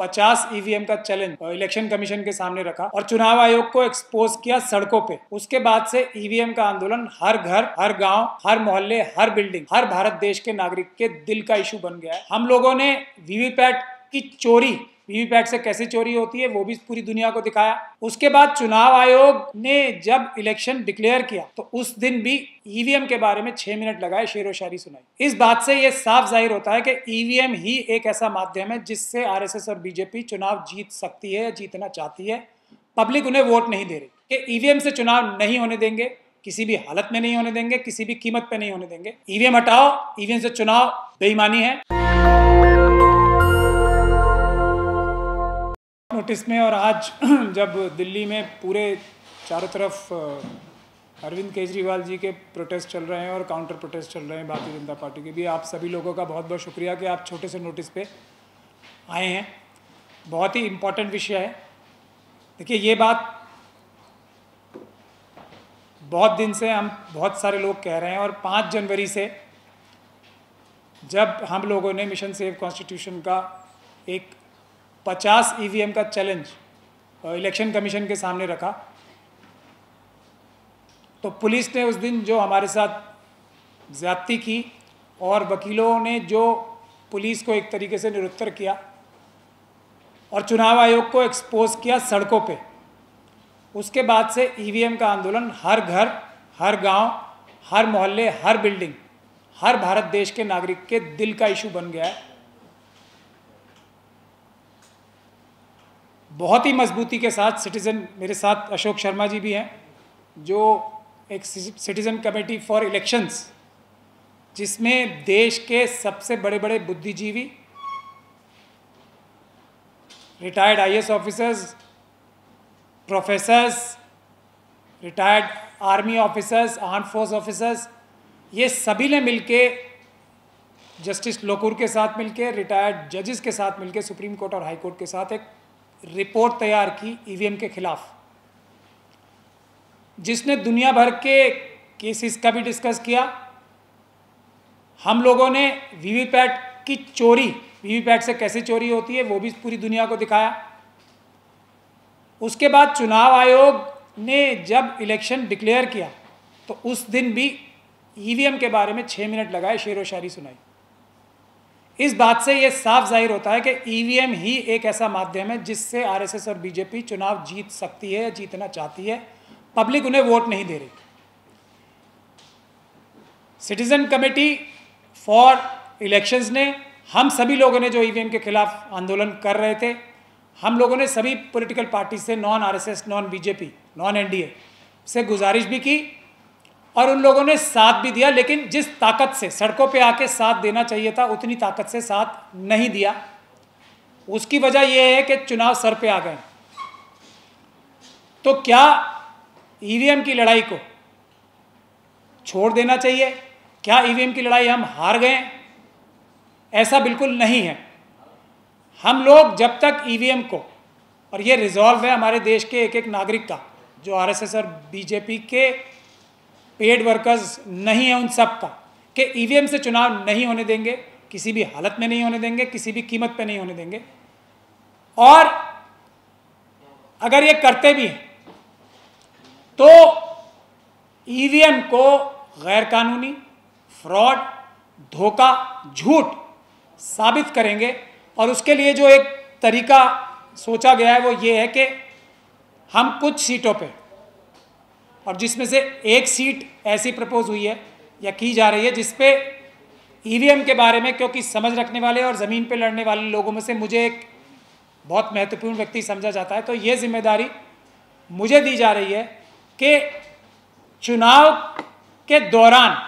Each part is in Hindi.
50 ईवीएम का चैलेंज इलेक्शन कमीशन के सामने रखा और चुनाव आयोग को एक्सपोज किया सड़कों पे। उसके बाद से ईवीएम का आंदोलन हर घर, हर गांव, हर मोहल्ले, हर बिल्डिंग, हर भारत देश के नागरिक के दिल का इशू बन गया है। हम लोगों ने वीवीपैट की चोरी, वीवीपैट से कैसे चोरी होती है वो भी पूरी दुनिया को दिखाया। उसके बाद चुनाव आयोग ने जब इलेक्शन डिक्लेयर किया तो उस दिन भी ईवीएम के बारे में 6 मिनट लगाए, शेरो शायरी सुनाई। इस बात से ये साफ जाहिर होता है कि ईवीएम ही एक ऐसा माध्यम है जिससे आरएसएस और बीजेपी चुनाव जीत सकती है, जीतना चाहती है। पब्लिक उन्हें वोट नहीं दे रही कि ईवीएम से चुनाव नहीं होने देंगे, किसी भी हालत में नहीं होने देंगे, किसी भी कीमत पे नहीं होने देंगे। ईवीएम हटाओ, ईवीएम से चुनाव बेईमानी है। नोटिस में और आज जब दिल्ली में पूरे चारों तरफ अरविंद केजरीवाल जी के प्रोटेस्ट चल रहे हैं और काउंटर प्रोटेस्ट चल रहे हैं भारतीय जनता पार्टी के भी, आप सभी लोगों का बहुत बहुत शुक्रिया कि आप छोटे से नोटिस पे आए हैं। बहुत ही इम्पोर्टेंट विषय है। देखिए, ये बात बहुत दिन से हम बहुत सारे लोग कह रहे हैं और 5 जनवरी से जब हम लोगों ने मिशन सेव कॉन्स्टिट्यूशन का एक 50 ईवीएम का चैलेंज इलेक्शन कमीशन के सामने रखा तो पुलिस ने उस दिन जो हमारे साथ ज्यादती की और वकीलों ने जो पुलिस को एक तरीके से निरुत्तर किया और चुनाव आयोग को एक्सपोज किया सड़कों पे, उसके बाद से ईवीएम का आंदोलन हर घर, हर गांव, हर मोहल्ले, हर बिल्डिंग, हर भारत देश के नागरिक के दिल का इशू बन गया है। बहुत ही मजबूती के साथ सिटीज़न, मेरे साथ अशोक शर्मा जी भी हैं जो एक सिटीज़न कमेटी फॉर इलेक्शंस, जिसमें देश के सबसे बड़े बड़े बुद्धिजीवी, retired IAS officers, professors, retired army officers, arm force officers, ये सभी ने मिलके जस्टिस लोकुर के साथ मिलके, रिटायर्ड जजेस के साथ मिलके, सुप्रीम कोर्ट और हाई कोर्ट के साथ एक रिपोर्ट तैयार की ईवीएम के खिलाफ, जिसने दुनिया भर के केसेस का भी डिस्कस किया। हम लोगों ने वीवीपैट की चोरी, वीवीपैट से कैसे चोरी होती है वो भी पूरी दुनिया को दिखाया। उसके बाद चुनाव आयोग ने जब इलेक्शन डिक्लेयर किया तो उस दिन भी ईवीएम के बारे में 6 मिनट लगाए, शेरो शायरी सुनाई। इस बात से ये साफ जाहिर होता है कि ईवीएम ही एक ऐसा माध्यम है जिससे आरएसएस और बीजेपी चुनाव जीत सकती है, जीतना चाहती है। पब्लिक उन्हें वोट नहीं दे रही। सिटीजन कमेटी फॉर इलेक्शंस ने, हम सभी लोगों ने जो ईवीएम के खिलाफ आंदोलन कर रहे थे, हम लोगों ने सभी पॉलिटिकल पार्टी से, non RSS, non BJP, non NDA से गुजारिश भी की और उन लोगों ने साथ भी दिया, लेकिन जिस ताकत से सड़कों पे आके साथ देना चाहिए था उतनी ताकत से साथ नहीं दिया। उसकी वजह यह है कि चुनाव सर पे आ गए। तो क्या ईवीएम की लड़ाई को छोड़ देना चाहिए? क्या ईवीएम की लड़ाई हम हार गए? ऐसा बिल्कुल नहीं है। हम लोग जब तक ईवीएम को, और ये रिजॉल्व है हमारे देश के एक एक नागरिक का, जो आरएसएस और बीजेपी के पेड वर्कर्स नहीं है उन सब का, कि ईवीएम से चुनाव नहीं होने देंगे, किसी भी हालत में नहीं होने देंगे, किसी भी कीमत पे नहीं होने देंगे। और अगर ये करते भी हैं तो ईवीएम को गैर कानूनी, फ्रॉड, धोखा, झूठ साबित करेंगे। और उसके लिए जो एक तरीका सोचा गया है वो ये है कि हम कुछ सीटों पे, और जिसमें से एक सीट ऐसी प्रपोज हुई है या की जा रही है जिसपे ईवीएम के बारे में, क्योंकि समझ रखने वाले और ज़मीन पे लड़ने वाले लोगों में से मुझे एक बहुत महत्वपूर्ण व्यक्ति समझा जाता है, तो ये जिम्मेदारी मुझे दी जा रही है कि चुनाव के दौरान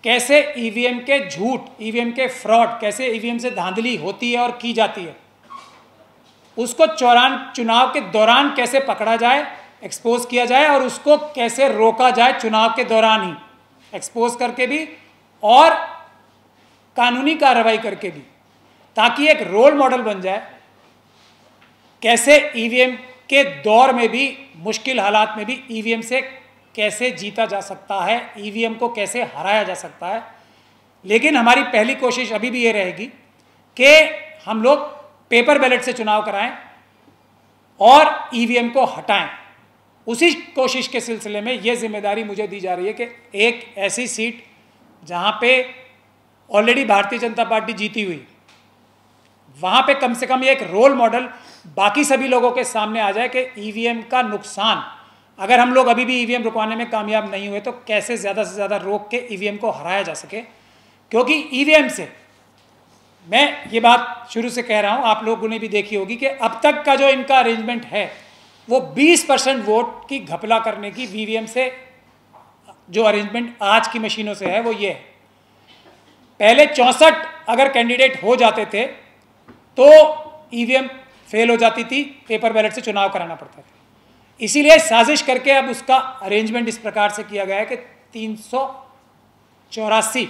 कैसे ईवीएम के झूठ, ईवीएम के फ्रॉड, कैसे ईवीएम से धांधली होती है और की जाती है, उसको चुनाव के दौरान कैसे पकड़ा जाए, एक्सपोज किया जाए, और उसको कैसे रोका जाए चुनाव के दौरान ही, एक्सपोज करके भी और कानूनी कार्रवाई करके भी, ताकि एक रोल मॉडल बन जाए कैसे ईवीएम के दौर में भी, मुश्किल हालात में भी ईवीएम से कैसे जीता जा सकता है, ईवीएम को कैसे हराया जा सकता है। लेकिन हमारी पहली कोशिश अभी भी ये रहेगी कि हम लोग पेपर बैलेट से चुनाव कराएं और ईवीएम को हटाएं। उसी कोशिश के सिलसिले में ये जिम्मेदारी मुझे दी जा रही है कि एक ऐसी सीट जहां पे ऑलरेडी भारतीय जनता पार्टी जीती हुई, वहां पे कम से कम एक रोल मॉडल बाकी सभी लोगों के सामने आ जाए कि ईवीएम का नुकसान, अगर हम लोग अभी भी ईवीएम रुकवाने में कामयाब नहीं हुए तो कैसे ज़्यादा से ज़्यादा रोक के ईवीएम को हराया जा सके। क्योंकि ईवीएम से, मैं ये बात शुरू से कह रहा हूँ, आप लोगों ने भी देखी होगी कि अब तक का जो इनका अरेंजमेंट है वो 20% वोट की घपला करने की ईवीएम से जो अरेंजमेंट आज की मशीनों से है वो ये है। पहले 64 अगर कैंडिडेट हो जाते थे तो ईवीएम फेल हो जाती थी, पेपर बैलेट से चुनाव कराना पड़ता था। इसीलिए साजिश करके अब उसका अरेंजमेंट इस प्रकार से किया गया है कि 384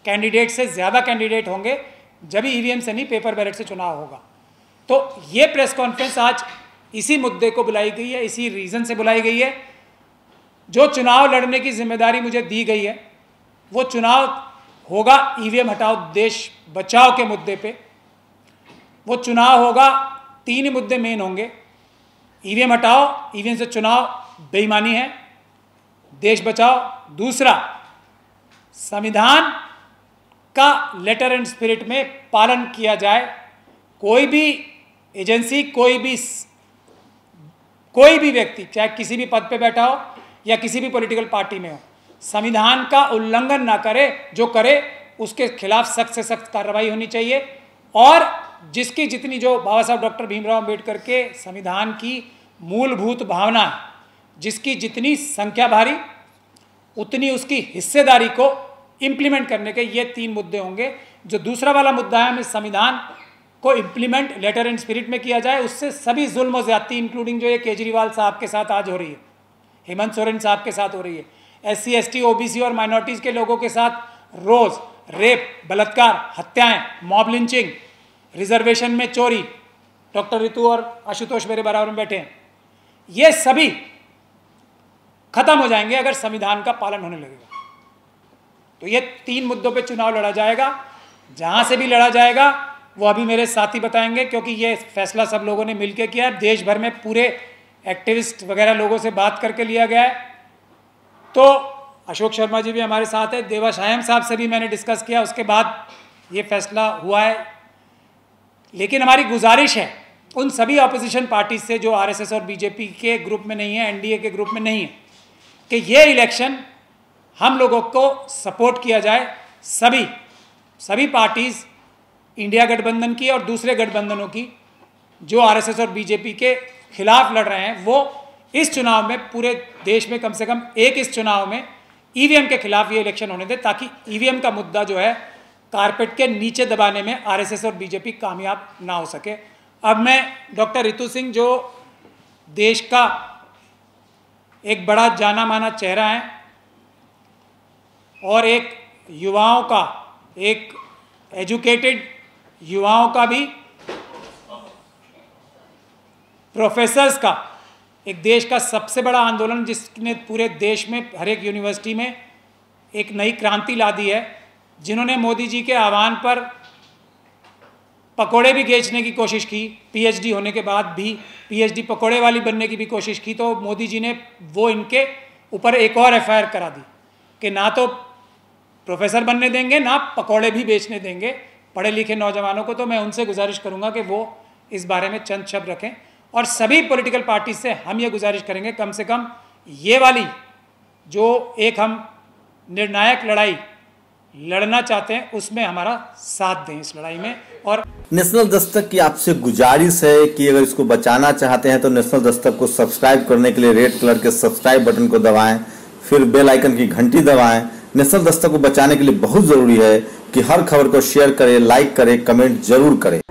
कैंडिडेट से ज़्यादा कैंडिडेट होंगे जब ईवीएम से नहीं, पेपर बैलेट से चुनाव होगा। तो ये प्रेस कॉन्फ्रेंस आज इसी मुद्दे को बुलाई गई है, इसी रीज़न से बुलाई गई है। जो चुनाव लड़ने की जिम्मेदारी मुझे दी गई है वो चुनाव होगा ईवीएम हटाओ देश बचाओ के मुद्दे पे। वो चुनाव होगा, 3 मुद्दे मेन होंगे, ईवीएम हटाओ, ईवीएम से चुनाव बेईमानी है, देश बचाओ। दूसरा, संविधान का लेटर एंड स्पिरिट में पालन किया जाए। कोई भी एजेंसी, कोई भी व्यक्ति, चाहे किसी भी पद पे बैठा हो या किसी भी पॉलिटिकल पार्टी में हो, संविधान का उल्लंघन ना करे, जो करे उसके खिलाफ सख्त से सख्त कार्रवाई होनी चाहिए। और जिसकी जितनी, जो बाबा साहब डॉक्टर भीमराव अम्बेडकर के संविधान की मूलभूत भावना है, जिसकी जितनी संख्या भारी उतनी उसकी हिस्सेदारी को इम्प्लीमेंट करने के ये 3 मुद्दे होंगे। जो दूसरा वाला मुद्दा है, हमें संविधान को इम्प्लीमेंट लेटर एंड स्पिरिट में किया जाए, उससे सभी जुल्म और ज़्यादती, इंक्लूडिंग जो ये केजरीवाल साहब के साथ आज हो रही है, हेमंत सोरेन साहब के साथ हो रही है, SC ST OBC और माइनॉरिटीज़ के लोगों के साथ रोज़ रेप, बलात्कार, हत्याएं, मॉब लिंचिंग, रिजर्वेशन में चोरी, डॉक्टर ऋतु और आशुतोष मेरे बराबर में बैठे हैं, ये सभी खत्म हो जाएंगे अगर संविधान का पालन होने लगेगा। तो ये 3 मुद्दों पे चुनाव लड़ा जाएगा। जहां से भी लड़ा जाएगा वो अभी मेरे साथी बताएंगे, क्योंकि ये फैसला सब लोगों ने मिलकर किया है। देश भर में पूरे एक्टिविस्ट वगैरह लोगों से बात करके लिया गया है। तो अशोक शर्मा जी भी हमारे साथ है, देवा शायम साहब से भी मैंने डिस्कस किया, उसके बाद ये फैसला हुआ है। लेकिन हमारी गुजारिश है उन सभी अपोजिशन पार्टी से जो RSS और BJP के ग्रुप में नहीं है, NDA के ग्रुप में नहीं है, कि ये इलेक्शन हम लोगों को सपोर्ट किया जाए। सभी पार्टीज़, इंडिया गठबंधन की और दूसरे गठबंधनों की, जो RSS और BJP के खिलाफ लड़ रहे हैं, वो इस चुनाव में, पूरे देश में कम से कम एक इस चुनाव में ईवीएम के खिलाफ ये इलेक्शन होने दें, ताकि ईवीएम का मुद्दा जो है कारपेट के नीचे दबाने में RSS और BJP कामयाब ना हो सके। अब मैं डॉक्टर रितु सिंह, जो देश का एक बड़ा जाना माना चेहरा है और एक युवाओं का, एक एजुकेटेड युवाओं का भी, प्रोफेसर्स का, एक देश का सबसे बड़ा आंदोलन जिसने पूरे देश में हर एक यूनिवर्सिटी में एक नई क्रांति ला दी है, जिन्होंने मोदी जी के आह्वान पर पकोड़े भी बेचने की कोशिश की, PhD होने के बाद भी PhD पकोड़े वाली बनने की भी कोशिश की, तो मोदी जी ने वो इनके ऊपर एक और FIR करा दी कि ना तो प्रोफेसर बनने देंगे, ना पकोड़े भी बेचने देंगे पढ़े लिखे नौजवानों को। तो मैं उनसे गुजारिश करूंगा कि वो इस बारे में चंद शब्द रखें। और सभी पॉलिटिकल पार्टी से हम ये गुजारिश करेंगे, कम से कम ये वाली जो एक हम निर्णायक लड़ाई लड़ना चाहते हैं उसमें हमारा साथ दें, इस लड़ाई में। और नेशनल दस्तक की आपसे गुजारिश है कि अगर इसको बचाना चाहते हैं तो नेशनल दस्तक को सब्सक्राइब करने के लिए रेड कलर के सब्सक्राइब बटन को दबाएं, फिर बेल आइकन की घंटी दबाएं। नेशनल दस्तक को बचाने के लिए बहुत जरूरी है कि हर खबर को शेयर करें, लाइक करें, कमेंट जरूर करें।